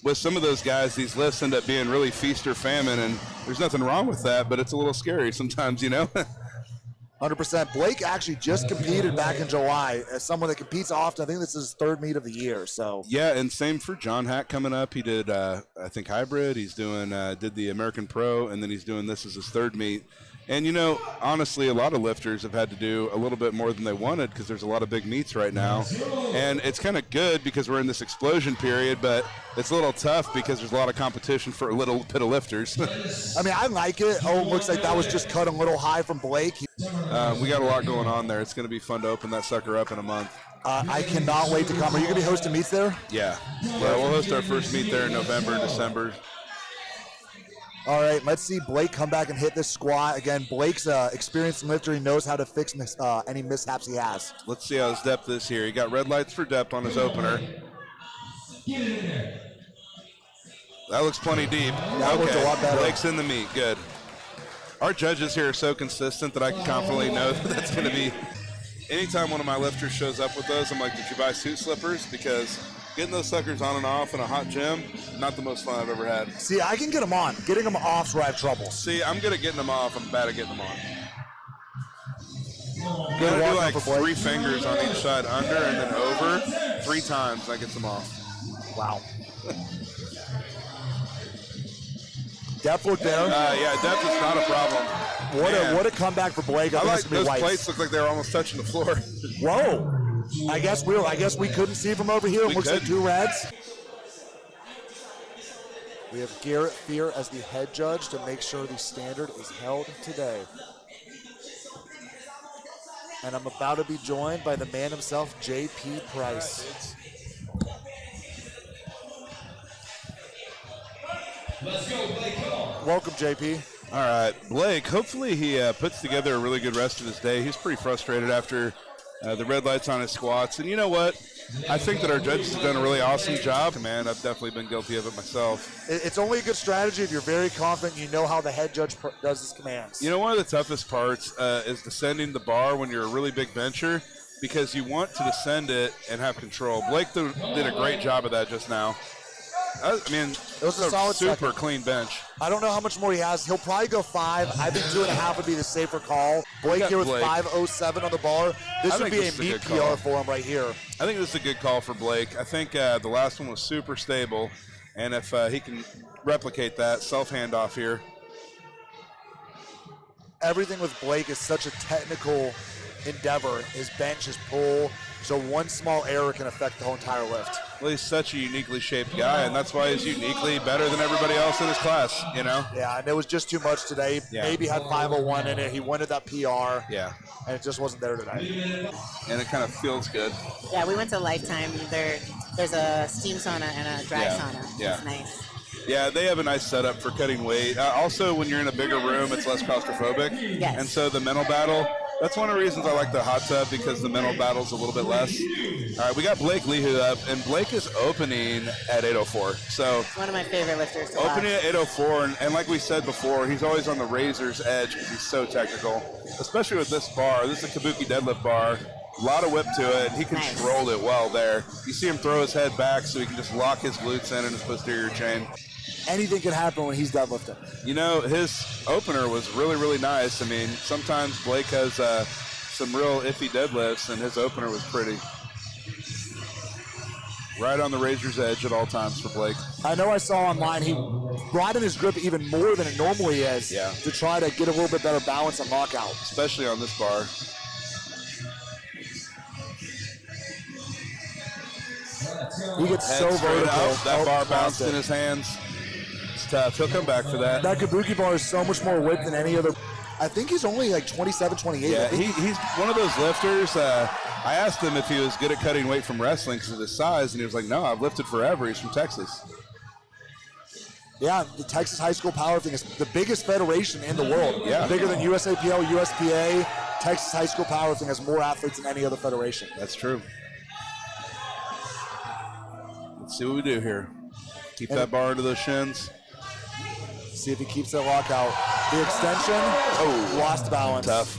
with some of those guys, these lifts end up being really feast or famine, and there's nothing wrong with that, but it's a little scary sometimes, you know? 100%. Blake actually just competed back in July as someone that competes often. I think this is his third meet of the year. So yeah, and same for John Hack coming up. He did, I think, hybrid. He's doing did the American Pro, and then he's doing this as his third meet. And, you know, honestly, a lot of lifters have had to do a little bit more than they wanted because there's a lot of big meets right now. And it's kind of good because we're in this explosion period, but it's a little tough because there's a lot of competition for a little bit of lifters. I mean, I like it. Oh, it looks like that was just cut a little high from Blake. We got a lot going on there. It's going to be fun to open that sucker up in a month. I cannot wait to come. Are you going to be hosting meets there? Yeah. We'll host our first meet there in November and December. All right, let's see Blake come back and hit this squat. Again, Blake's experienced lifter. He knows how to fix any mishaps he has. Let's see how his depth is here. He got red lights for depth on his opener. That looks plenty deep. That looks a lot better. Blake's in the meet. Good. Our judges here are so consistent that I can confidently know that that's going to be. Anytime one of my lifters shows up with those, I'm like, did you buy suit slippers? Because getting those suckers on and off in a hot gym, not the most fun I've ever had. See, I can get them on. Getting them off's where I have trouble. See, I'm good at getting them off. I'm bad at getting them on. Good I do walk like for Blake. 3 fingers on each side, under and then over, 3 times. That gets them off. Wow. Depth look there. Yeah, depth is not a problem. What a comeback for Blake. I like those plates. Look like they were almost touching the floor. Whoa. I guess we couldn't see from over here. It looks like 2 reds. We have Garrett Fear as the head judge to make sure the standard is held today. And I'm about to be joined by the man himself, JP Price. Let's go, Blake. Welcome, JP. All right, Blake, hopefully he puts together a really good rest of his day. He's pretty frustrated after the red lights on his squats. And you know what? I think that our judges have done a really awesome job. Man, I've definitely been guilty of it myself. It's only a good strategy if you're very confident you know how the head judge does his commands. You know, one of the toughest parts is descending the bar when you're a really big bencher because you want to descend it and have control. Blake did a great job of that just now. I mean, it was a solid super clean bench. I don't know how much more he has. He'll probably go 5. I think 2.5 would be the safer call. Blake here with 5:07 on the bar. This would be a meat PR for him right here. I think this is a good call for Blake. I think the last one was super stable, and if he can replicate that self-handoff here. Everything with Blake is such a technical endeavor. His bench, his pull. So one small error can affect the whole entire lift. Well, he's such a uniquely shaped guy, and that's why he's uniquely better than everybody else in his class, you know? Yeah, and it was just too much today. Yeah. Maybe had 5:01 in it. He wanted that PR. Yeah. And it just wasn't there today. And it kind of feels good. Yeah, we went to Lifetime. There's a steam sauna and a dry sauna. Yeah. It's nice. Yeah, they have a nice setup for cutting weight. Also, when you're in a bigger room, it's less claustrophobic. Yes. And so the mental battle, that's one of the reasons I like the hot tub, because the mental battle's a little bit less. All right, we got Blake Lehew up, and Blake is opening at 8:04. So One of my favorite lifters to opening watch. at 8:04, and like we said before, he's always on the razor's edge because he's so technical, especially with this bar. This is a Kabuki deadlift bar. A lot of whip to it, and he controlled it well there. You see him throw his head back so he can just lock his glutes in and his posterior chain. Anything can happen when he's deadlifting. You know, his opener was really, really nice. I mean, sometimes Blake has some real iffy deadlifts, and his opener was pretty. Right on the razor's edge at all times for Blake. I know I saw online he brought in his grip even more than it normally is to try to get a little bit better balance and lockout. Especially on this bar. He gets so vertical. That bar bounced in his hands. It's tough. He'll come back for that. That Kabuki bar is so much more width than any other. I think he's only like 27, 28. Yeah, he's one of those lifters. I asked him if he was good at cutting weight from wrestling because of his size, and he was like, no, I've lifted forever. He's from Texas. Yeah, the Texas High School Powerlifting is the biggest federation in the world. Yeah. Bigger than USAPL, USPA. Texas High School Powerlifting has more athletes than any other federation. That's true. Let's see what we do here. Keep that bar into those shins. See if he keeps that lockout. The extension, lost balance. Tough.